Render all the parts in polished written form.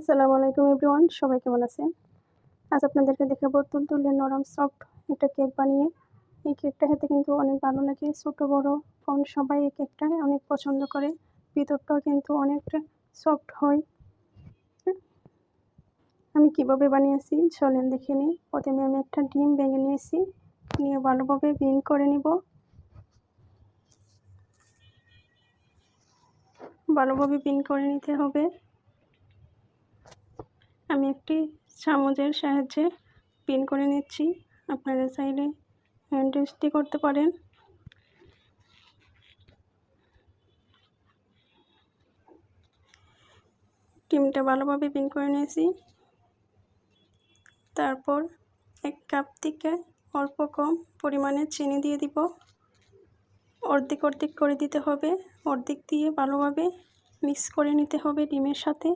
আসসালামু আলাইকুম এভরিওয়ান, সবাই কেমন আছেন? আজ আপনাদেরকে দেখাবো তুলতুলে নরম সফট একটা কেক বানিয়ে। এই কেকটা খেতে কিন্তু অনেক ভালো লাগে। ছোট বড় কম সবাই এই কেকটা অনেক পছন্দ করে। ভিতরটাও কিন্তু অনেকটা সফট হয়। আমি কিভাবে বানিয়েছি চলেন দেখে নিই। প্রথমে আমি একটা ডিম ভেঙে নিয়েছি, নিয়ে ভালোভাবে বিট করে নিব। ভালোভাবে বিট করে নিতে হবে। আমি একটি চামচের সাহায্যে বিট করে নিচ্ছি। আপনারা চাইলে হ্যান্ড উইস্ক করতে পারেন। ডিমটা ভালোভাবে বিট করে নিয়েছি। তারপর 1 কাপ থেকে অল্প কম পরিমাণে চিনি দিয়ে দিব। অর্ধেক অর্ধেক করে দিতে হবে। অর্ধেক দিয়ে ভালোভাবে মিক্স করে নিতে হবে ডিমের সাথে।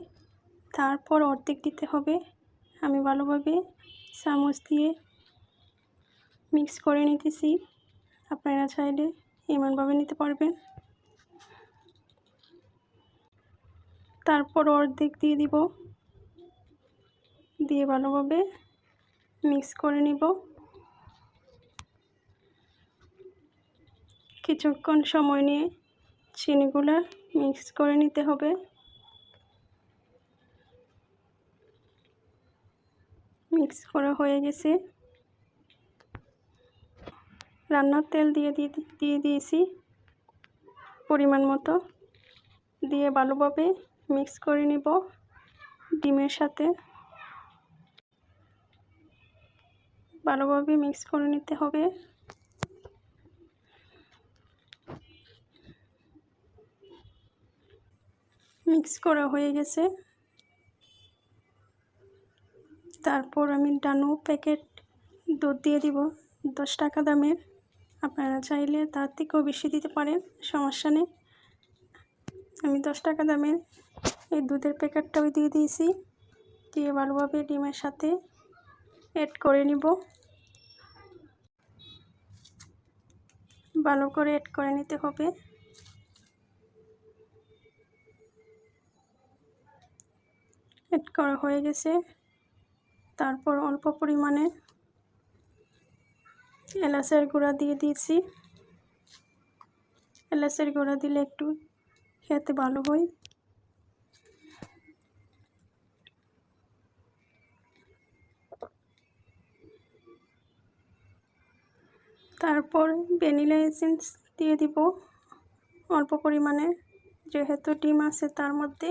তারপর অর্ধেক দিতে হবে। আমি ভালোভাবে চামচ দিয়ে মিক্স করে নিতেছি। আপনারা চাইলে এমনভাবে নিতে পারবেন। তারপর অর্ধেক দিয়ে দিব, দিয়ে ভালোভাবে মিক্স করে নিব। কিছুক্ষণ সময় নিয়ে চিনিগুলো মিক্স করে নিতে হবে। মিক্স করা হয়ে গেছে। রান্নার তেল দিয়ে দিয়েছি পরিমাণ মতো, দিয়ে ভালোভাবে মিক্স করে নিব ডিমের সাথে। ভালোভাবে মিক্স করে নিতে হবে। মিক্স করা হয়ে গেছে। তারপর আমি ডানু প্যাকেট দুধ দিয়ে দিব 10 টাকা দামের। আপনারা চাইলে তার থেকেও বেশি দিতে পারেন, সমস্যা নেই। আমি 10 টাকা দামের এই দুধের প্যাকেটটাও দিয়ে দিয়েছি। দিয়ে ভালোভাবে ডিমের সাথে অ্যাড করে নিব। ভালো করে অ্যাড করে নিতে হবে। অ্যাড করা হয়ে গেছে। তারপর অল্প পরিমাণে এলাচের গুঁড়া দিয়ে দিয়েছি। এলাচের গুঁড়া দিলে একটু খেতে ভালো হয়। তারপর ভ্যানিলা এসেন্স দিয়ে দিব অল্প পরিমাণে, যেহেতু ডিম আছে তার মধ্যে।